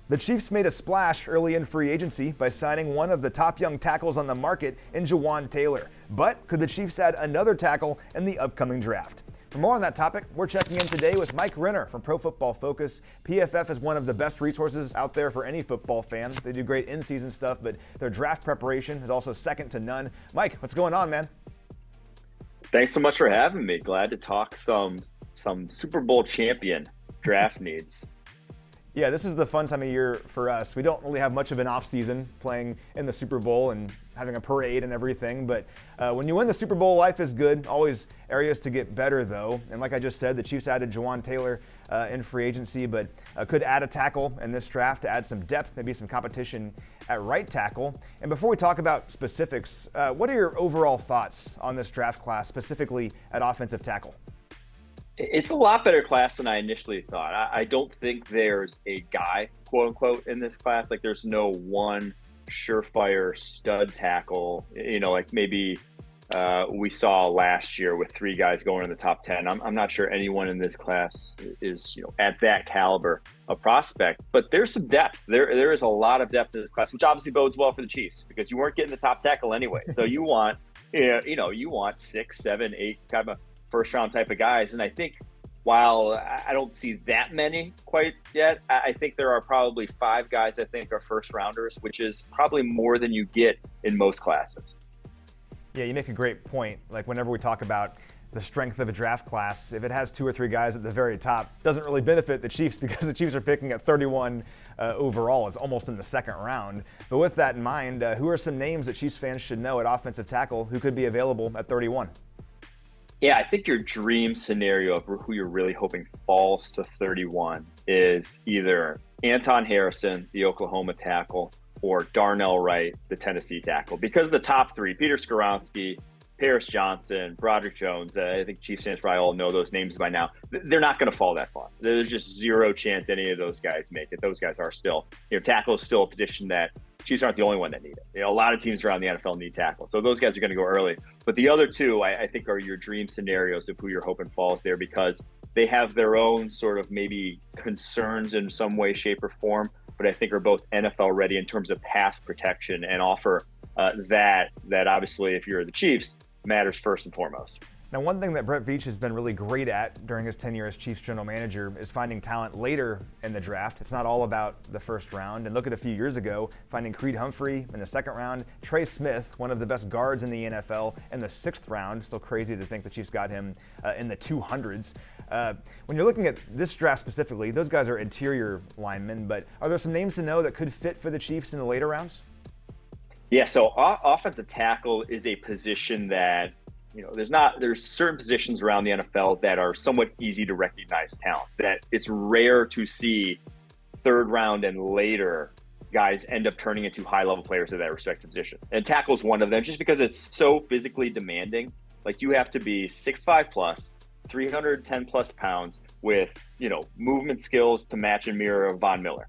The Chiefs made a splash early in free agency by signing one of the top young tackles on the market in Jawaan Taylor. But could the Chiefs add another tackle in the upcoming draft? For more on that topic, we're checking in today with Mike Renner from Pro Football Focus. PFF is one of the best resources out there for any football fan. They do great in-season stuff, but their draft preparation is also second to none. Mike, what's going on, man? Thanks so much for having me. Glad to talk some Super Bowl champion draft needs. Yeah, this is the fun time of year for us. We don't really have much of an off season playing in the Super Bowl and having a parade and everything, but when you win the Super Bowl, life is good. Always areas to get better, though. And like I just said, the Chiefs added Jawaan Taylor in free agency, but could add a tackle in this draft to add some depth, maybe some competition at right tackle. And before we talk about specifics, what are your overall thoughts on this draft class, specifically at offensive tackle? It's a lot better class than I initially thought. I don't think there's a guy, quote unquote, in this class. Like there's no one surefire stud tackle, like maybe we saw last year with three guys going in the top 10. I'm not sure anyone in this class is, at that caliber of prospect, but there's some depth. There is a lot of depth in this class, which obviously bodes well for the Chiefs because you weren't getting the top tackle anyway. So you want, you want 6, 7, 8 kind of first round type of guys. And I think while I don't see that many quite yet, I think there are probably 5 guys I think are first rounders, which is probably more than you get in most classes. Yeah, you make a great point. Like whenever we talk about the strength of a draft class, if it has 2 or 3 guys at the very top, it doesn't really benefit the Chiefs because the Chiefs are picking at 31 overall. It's almost in the second round. But with that in mind, who are some names that Chiefs fans should know at offensive tackle who could be available at 31? Yeah, I think your dream scenario of who you're really hoping falls to 31 is either Anton Harrison, the Oklahoma tackle, or Darnell Wright, the Tennessee tackle. Because the top 3, Peter Skoronski, Paris Johnson, Broderick Jones, I think Chiefs fans probably all know those names by now. They're not going to fall that far. There's just zero chance any of those guys make it. Those guys are still, tackle is still a position that Chiefs aren't the only one that need it. A lot of teams around the NFL need tackle. So those guys are going to go early. But the other 2, I think, are your dream scenarios of who you're hoping falls there because they have their own sort of maybe concerns in some way, shape, or form, but I think are both NFL ready in terms of pass protection and offer that obviously, if you're the Chiefs, matters first and foremost. Now, one thing that Brett Veach has been really great at during his tenure as Chiefs general manager is finding talent later in the draft. It's not all about the first round. And look at a few years ago, finding Creed Humphrey in the second round, Trey Smith, one of the best guards in the NFL, in the 6th round. Still crazy to think the Chiefs got him in the 200s. When you're looking at this draft specifically, those guys are interior linemen, but are there some names to know that could fit for the Chiefs in the later rounds? Yeah, so offensive tackle is a position that there's certain positions around the NFL that are somewhat easy to recognize talent, that it's rare to see 3rd round and later guys end up turning into high level players at that respective position. And tackle is one of them just because it's so physically demanding. Like you have to be 6'5 plus, 310 plus pounds with, movement skills to match and mirror Von Miller.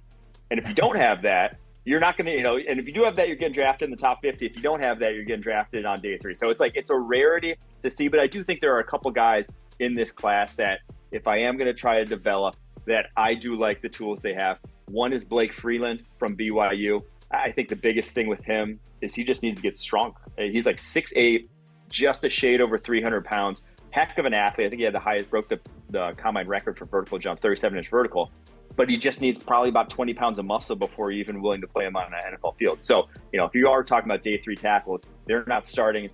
And if you don't have that, you're not going to, and if you do have that, you're getting drafted in the top 50. If you don't have that, you're getting drafted on day 3. So it's a rarity to see, but I do think there are a couple guys in this class that if I am going to try to develop, that I do like the tools they have. One is Blake Freeland from BYU. I think the biggest thing with him is he just needs to get stronger. He's like 6'8", just a shade over 300 pounds. Heck of an athlete. I think he had broke the combine record for vertical jump, 37-inch vertical. But he just needs probably about 20 pounds of muscle before you're even willing to play him on an NFL field. So, if you are talking about day 3 tackles, they're not starting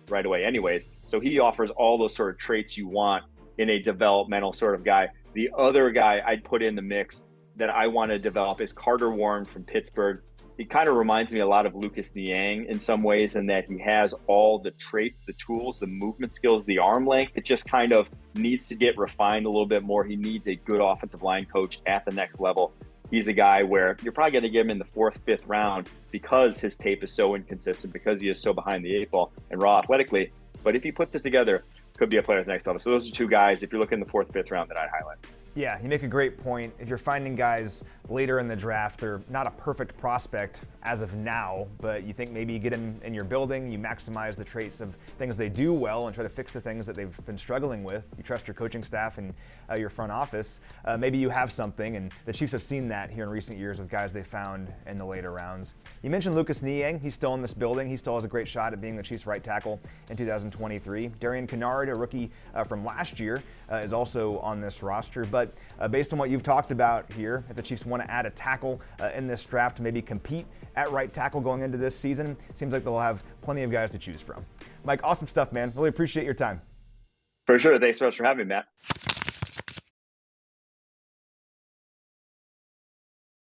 right away anyways. So he offers all those sort of traits you want in a developmental sort of guy. The other guy I'd put in the mix that I want to develop is Carter Warren from Pittsburgh. He kind of reminds me a lot of Lucas Niang in some ways, in that he has all the traits, the tools, the movement skills, the arm length. It just kind of needs to get refined a little bit more. He needs a good offensive line coach at the next level. He's a guy where you're probably going to give him in the 4th, 5th round because his tape is so inconsistent, because he is so behind the 8 ball and raw athletically. But if he puts it together, could be a player at the next level. So those are 2 guys, if you're looking in the 4th, 5th round, that I'd highlight. Yeah, you make a great point. If you're finding guys later in the draft. They're not a perfect prospect as of now, but you think maybe you get him in your building, you maximize the traits of things they do well and try to fix the things that they've been struggling with. You trust your coaching staff and your front office. Maybe you have something, and the Chiefs have seen that here in recent years with guys they found in the later rounds. You mentioned Lucas Niang. He's still in this building. He still has a great shot at being the Chiefs' right tackle in 2023. Darian Kennard, a rookie from last year, is also on this roster. But based on what you've talked about here, if the Chiefs want to add a tackle in this draft to maybe compete at right tackle going into this season, seems like they'll have plenty of guys to choose from. Mike, awesome stuff, man. Really appreciate your time. For sure. Thanks so much for having me, Matt.